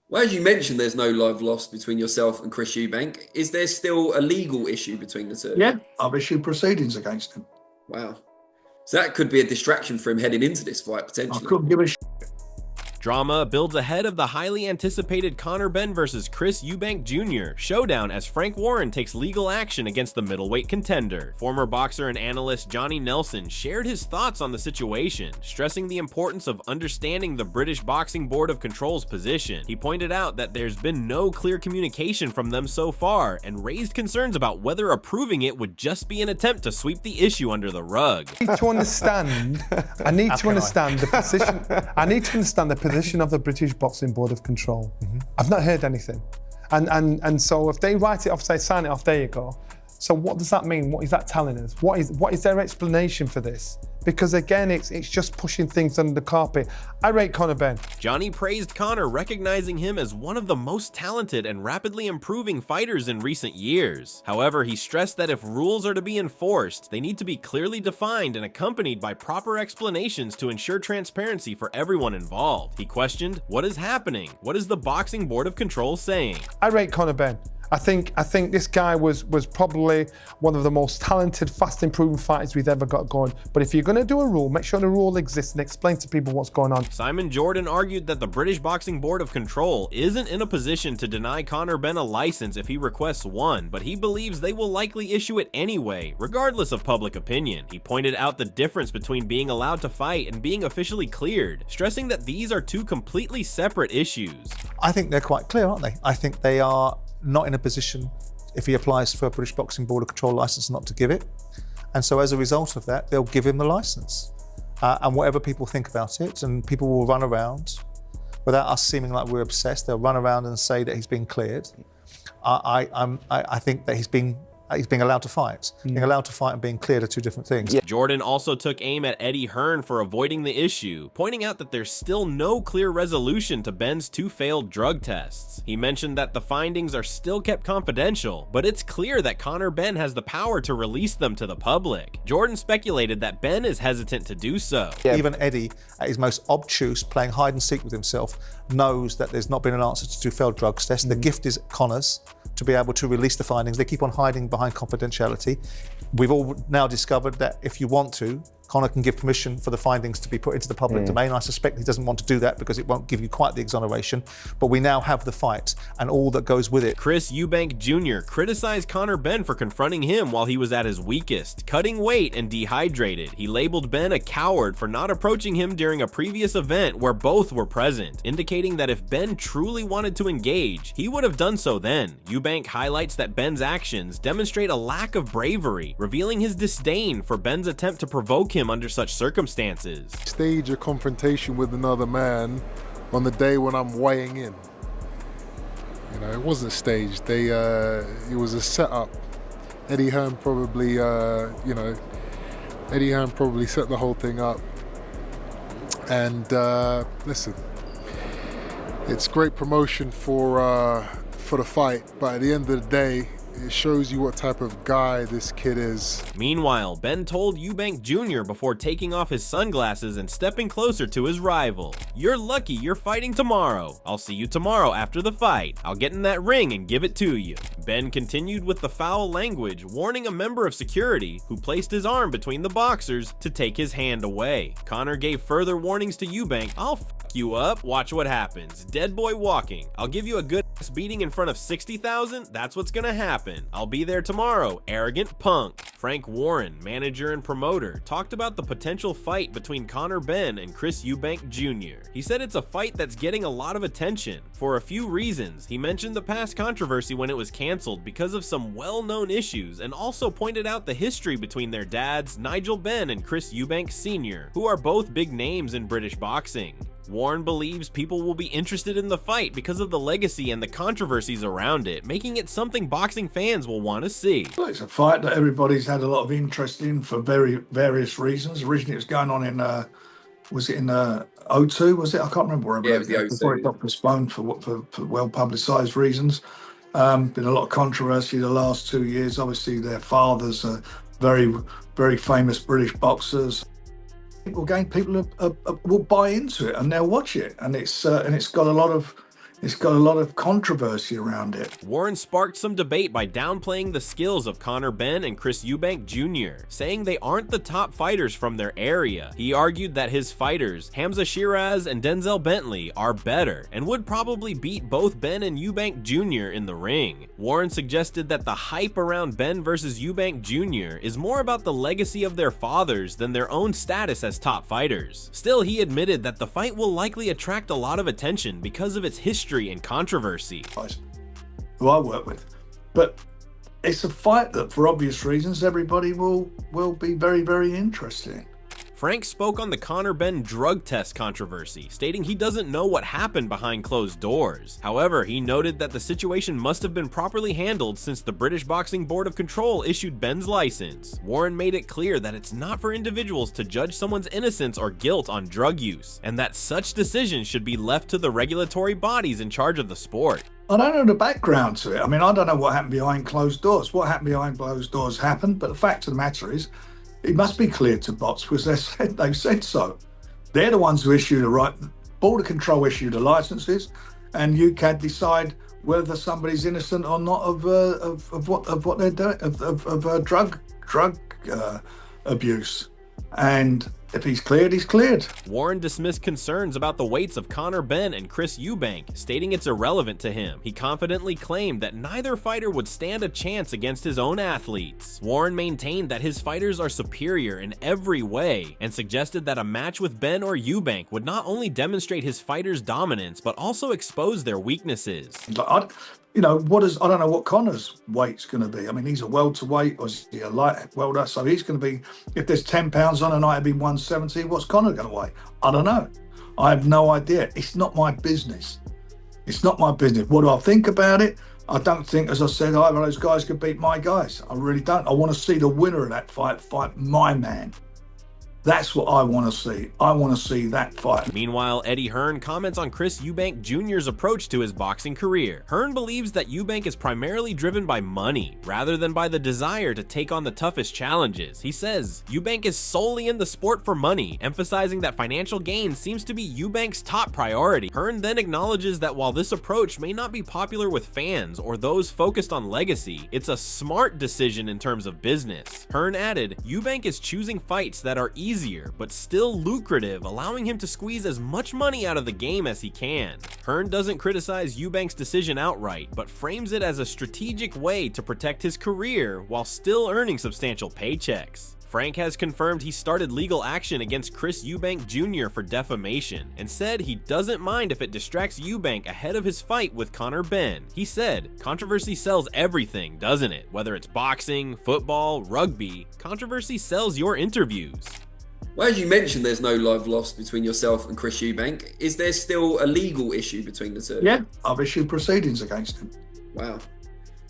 Well, as you mentioned, there's no love lost between yourself and Chris Eubank. Is there still a legal issue between the two? Yeah, I've issued proceedings against him. Wow. So that could be a distraction for him heading into this fight, I potentially. couldn't give a Drama builds ahead of the highly anticipated Conor Benn vs. Chris Eubank Jr. showdown as Frank Warren takes legal action against the middleweight contender. Former boxer and analyst Johnny Nelson shared his thoughts on the situation, stressing the importance of understanding the British Boxing Board of Control's position. He pointed out that there's been no clear communication from them so far and raised concerns about whether approving it would just be an attempt to sweep the issue under the rug. I need to understand the position. I need to understand the position of the British Boxing Board of Control. I've not heard anything. And so if they write it off, say sign it off, there you go. So what does that mean? What is that telling us? What is their explanation for this? Because again, it's just pushing things under the carpet. I rate Conor Benn. Johnny praised Conor, recognizing him as one of the most talented and rapidly improving fighters in recent years. However, he stressed that if rules are to be enforced, they need to be clearly defined and accompanied by proper explanations to ensure transparency for everyone involved. He questioned, what is happening? What is the Boxing Board of Control saying? I rate Conor Benn. I think this guy was probably one of the most talented, fast improving fighters we've ever got going. But if you're going to do a rule, make sure the rule exists and explain to people what's going on. Simon Jordan argued that the British Boxing Board of Control isn't in a position to deny Conor Benn a license if he requests one, but he believes they will likely issue it anyway, regardless of public opinion. He pointed out the difference between being allowed to fight and being officially cleared, stressing that these are two completely separate issues. I think they're quite clear, aren't they? I think they are not in a position, if he applies for a British Boxing Board of Control license, not to give it. And so as a result of that, they'll give him the license. And whatever people think about it, and people will run around, without us seeming like we're obsessed, they'll run around and say that he's been cleared. I think that he's being allowed to fight. Being allowed to fight and being cleared are two different things. Yeah. Jordan also took aim at Eddie Hearn for avoiding the issue, pointing out that there's still no clear resolution to Benn's two failed drug tests. He mentioned that the findings are still kept confidential, but it's clear that Conor Benn has the power to release them to the public. Jordan speculated that Benn is hesitant to do so. Yeah. Even Eddie, at his most obtuse, playing hide and seek with himself, knows that there's not been an answer to two failed drugs tests. The gift is Conor's to be able to release the findings. They keep on hiding behind confidentiality. We've all now discovered that if you want to, Conor can give permission for the findings to be put into the public domain. I suspect he doesn't want to do that because it won't give you quite the exoneration, but we now have the fight and all that goes with it. Chris Eubank Jr. criticized Conor Benn for confronting him while he was at his weakest, cutting weight and dehydrated. He labeled Benn a coward for not approaching him during a previous event where both were present, indicating that if Benn truly wanted to engage, he would have done so then. Eubank highlights that Benn's actions demonstrate a lack of bravery, revealing his disdain for Benn's attempt to provoke him under such circumstances. Stage a confrontation with another man on the day when I'm weighing in. You know, it wasn't staged. It was a setup. Eddie Hearn probably, Eddie Hearn probably set the whole thing up. And listen, it's great promotion for the fight, but at the end of the day, it shows you what type of guy this kid is. Meanwhile, Benn told Eubank Jr. before taking off his sunglasses and stepping closer to his rival, "You're lucky you're fighting tomorrow. I'll see you tomorrow after the fight. I'll get in that ring and give it to you." Benn continued with the foul language, warning a member of security, who placed his arm between the boxers, to take his hand away. Conor gave further warnings to Eubank. "I'll fuck you up. Watch what happens. Dead boy walking. I'll give you a good ass beating in front of 60,000. That's what's gonna happen. I'll be there tomorrow, arrogant punk." Frank Warren, manager and promoter, talked about the potential fight between Conor Benn and Chris Eubank Jr. He said it's a fight that's getting a lot of attention for a few reasons. He mentioned the past controversy when it was canceled because of some well-known issues, and also pointed out the history between their dads, Nigel Benn and Chris Eubank Sr., who are both big names in British boxing. Warren believes people will be interested in the fight because of the legacy and the controversies around it, making it something boxing fans will want to see. Well, it's a fight that everybody's had a lot of interest in for various reasons. Originally, it was going on in, was it in O2? Was it? I can't remember where. Yeah, it was the O2. Before it got postponed for well-publicised reasons. Been a lot of controversy the last 2 years. Obviously, their fathers are very, very famous British boxers. People will buy into it and they'll watch it, and it's got a lot of it's got a lot of controversy around it. Warren sparked some debate by downplaying the skills of Conor Benn and Chris Eubank Jr., saying they aren't the top fighters from their area. He argued that his fighters, Hamza Shiraz and Denzel Bentley, are better and would probably beat both Benn and Eubank Jr. in the ring. Warren suggested that the hype around Benn versus Eubank Jr. is more about the legacy of their fathers than their own status as top fighters. Still, he admitted that the fight will likely attract a lot of attention because of its history and controversy. Who I work with, but it's a fight that, for obvious reasons, everybody will be very, very interested in. Frank spoke on the Conor Benn drug test controversy, stating he doesn't know what happened behind closed doors. However, he noted that the situation must have been properly handled since the British Boxing Board of Control issued Benn's license. Warren made it clear that it's not for individuals to judge someone's innocence or guilt on drug use, and that such decisions should be left to the regulatory bodies in charge of the sport. I don't know the background to it. I mean, I don't know what happened behind closed doors. What happened behind closed doors happened, but the fact of the matter is, it must be cleared to box because they've said so. They're the ones who issue the right. Border Control issue the licenses, and you can decide whether somebody's innocent or not of what they're doing of drug abuse. And if he's cleared, he's cleared. Warren dismissed concerns about the weights of Conor Benn and Chris Eubank, stating it's irrelevant to him. He confidently claimed that neither fighter would stand a chance against his own athletes. Warren maintained that his fighters are superior in every way, and suggested that a match with Benn or Eubank would not only demonstrate his fighters' dominance, but also expose their weaknesses. I don't know what Conor's weight's going to be. I mean, he's a welterweight, or is he a light welter? So he's going to be, if there's 10 pounds on a night, it'd be 170. What's Conor going to weigh? I don't know. I have no idea. It's not my business. It's not my business. What do I think about it? I don't think, as I said, either of those guys could beat my guys. I really don't. I want to see the winner of that fight my man. That's what I want to see. I want to see that fight. Meanwhile, Eddie Hearn comments on Chris Eubank Jr.'s approach to his boxing career. Hearn believes that Eubank is primarily driven by money, rather than by the desire to take on the toughest challenges. He says, Eubank is solely in the sport for money, emphasizing that financial gain seems to be Eubank's top priority. Hearn then acknowledges that while this approach may not be popular with fans or those focused on legacy, it's a smart decision in terms of business. Hearn added, Eubank is choosing fights that are easier but still lucrative, allowing him to squeeze as much money out of the game as he can. Hearn doesn't criticize Eubank's decision outright, but frames it as a strategic way to protect his career while still earning substantial paychecks. Frank has confirmed he started legal action against Chris Eubank Jr. for defamation, and said he doesn't mind if it distracts Eubank ahead of his fight with Conor Benn. He said, controversy sells everything, doesn't it? Whether it's boxing, football, rugby, controversy sells your interviews. Well, as you mentioned, there's no love lost between yourself and Chris Eubank. Is there still a legal issue between the two? Yeah, I've issued proceedings against him. Wow.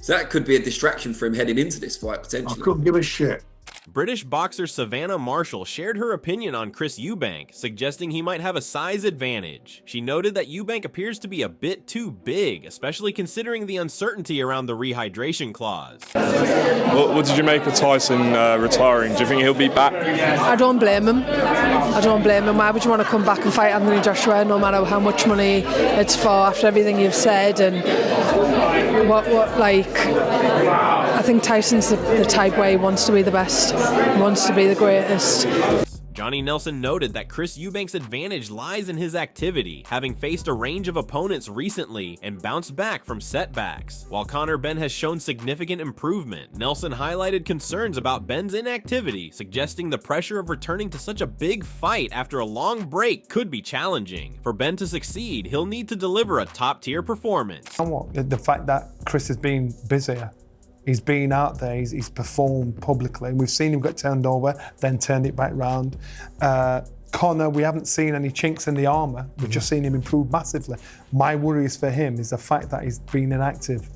So that could be a distraction for him heading into this fight, potentially. I couldn't give a shit. British boxer Savannah Marshall shared her opinion on Chris Eubank, suggesting he might have a size advantage. She noted that Eubank appears to be a bit too big, especially considering the uncertainty around the rehydration clause. What did you make of Tyson retiring? Do you think he'll be back? I don't blame him. Why would you want to come back and fight Anthony Joshua, no matter how much money it's for, after everything you've said? And I think Tyson's the type where he wants to be the best, he wants to be the greatest. Johnny Nelson noted that Chris Eubank's advantage lies in his activity, having faced a range of opponents recently and bounced back from setbacks. While Conor Benn has shown significant improvement, Nelson highlighted concerns about Benn's inactivity, suggesting the pressure of returning to such a big fight after a long break could be challenging. For Benn to succeed, he'll need to deliver a top-tier performance. And the fact that Chris has been busier. He's been out there, he's performed publicly, and we've seen him get turned over, then turned it back round. Conor, we haven't seen any chinks in the armour, we've just seen him improve massively. My worries for him is the fact that he's been inactive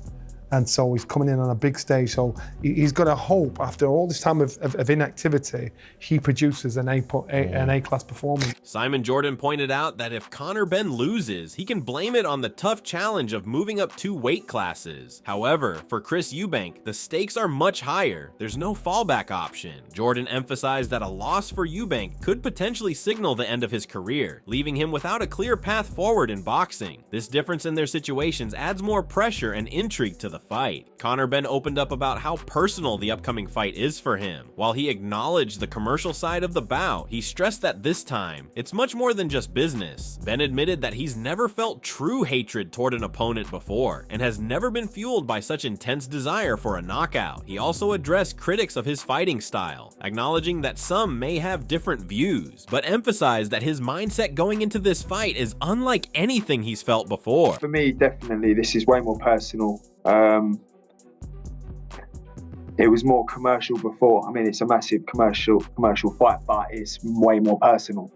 And so he's coming in on a big stage. So he's got to hope after all this time of inactivity, he produces an A-class performance. Simon Jordan pointed out that if Conor Benn loses, he can blame it on the tough challenge of moving up 2 weight classes. However, for Chris Eubank, the stakes are much higher. There's no fallback option. Jordan emphasized that a loss for Eubank could potentially signal the end of his career, leaving him without a clear path forward in boxing. This difference in their situations adds more pressure and intrigue to the fight. Conor Benn opened up about how personal the upcoming fight is for him. While he acknowledged the commercial side of the bout, he stressed that this time, it's much more than just business. Benn admitted that he's never felt true hatred toward an opponent before, and has never been fueled by such intense desire for a knockout. He also addressed critics of his fighting style, acknowledging that some may have different views, but emphasized that his mindset going into this fight is unlike anything he's felt before. For me, definitely, this is way more personal. It was more commercial before. I mean, it's a massive commercial fight, but it's way more personal.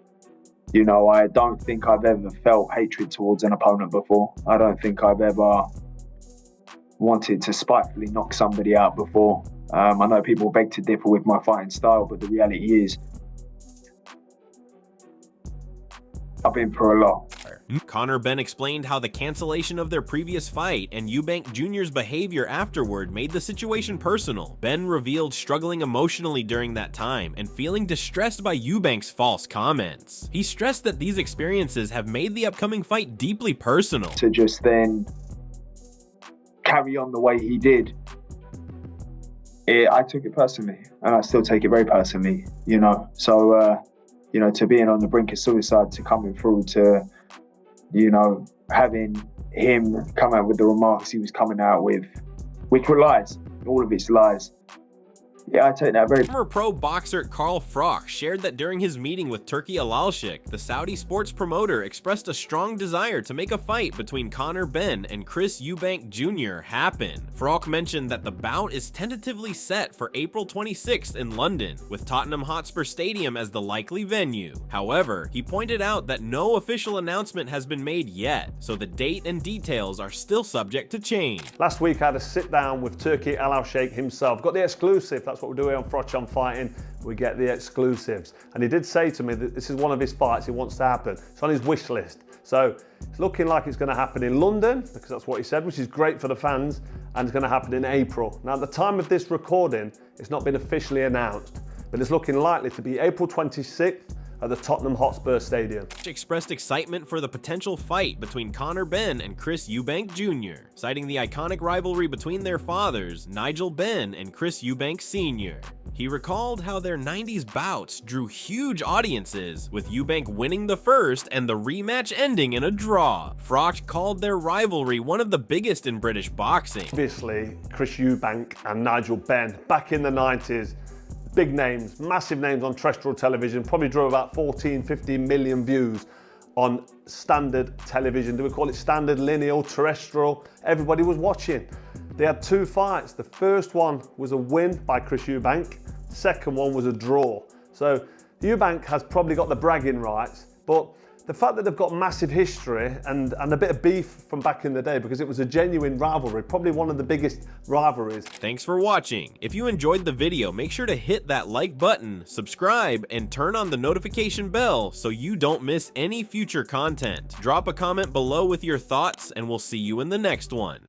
You know, I don't think I've ever felt hatred towards an opponent before. I don't think I've ever wanted to spitefully knock somebody out before. I know people beg to differ with my fighting style, but the reality is, I've been through a lot. Conor Benn explained how the cancellation of their previous fight and Eubank Jr.'s behavior afterward made the situation personal. Benn revealed struggling emotionally during that time and feeling distressed by Eubank's false comments. He stressed that these experiences have made the upcoming fight deeply personal. To just then carry on the way he did, I took it personally, and I still take it very personally, you know. So, you know, to being on the brink of suicide, to coming through to, you know, having him come out with the remarks he was coming out with, which were lies, all of it's lies. Yeah, I take that very. Former pro boxer Carl Froch shared that during his meeting with Turki Alalshik, the Saudi sports promoter expressed a strong desire to make a fight between Conor Benn and Chris Eubank Jr. happen. Froch mentioned that the bout is tentatively set for April 26th in London, with Tottenham Hotspur Stadium as the likely venue. However, he pointed out that no official announcement has been made yet, so the date and details are still subject to change. Last week I had a sit down with Turki Alalshik himself, got the exclusive. That's what we're doing on Froch on Fighting. We get the exclusives. And he did say to me that this is one of his fights he wants to happen. It's on his wish list. So it's looking like it's going to happen in London, because that's what he said, which is great for the fans, and it's going to happen in April. Now, at the time of this recording, it's not been officially announced, but it's looking likely to be April 26th at the Tottenham Hotspur Stadium. Expressed excitement for the potential fight between Conor Benn and Chris Eubank Jr., citing the iconic rivalry between their fathers, Nigel Benn and Chris Eubank Sr. He recalled how their 90s bouts drew huge audiences, with Eubank winning the first and the rematch ending in a draw. Froch called their rivalry one of the biggest in British boxing. Obviously, Chris Eubank and Nigel Benn, back in the 90s, big names, massive names on terrestrial television, probably drew about 14, 15 million views on standard television. Do we call it standard, linear, terrestrial? Everybody was watching. They had 2 fights. The first one was a win by Chris Eubank. The second one was a draw. So Eubank has probably got the bragging rights, but the fact that they've got massive history and a bit of beef from back in the day, because it was a genuine rivalry, probably one of the biggest rivalries. Thanks for watching. If you enjoyed the video, make sure to hit that like button, subscribe, and turn on the notification bell so you don't miss any future content. Drop a comment below with your thoughts, and we'll see you in the next one.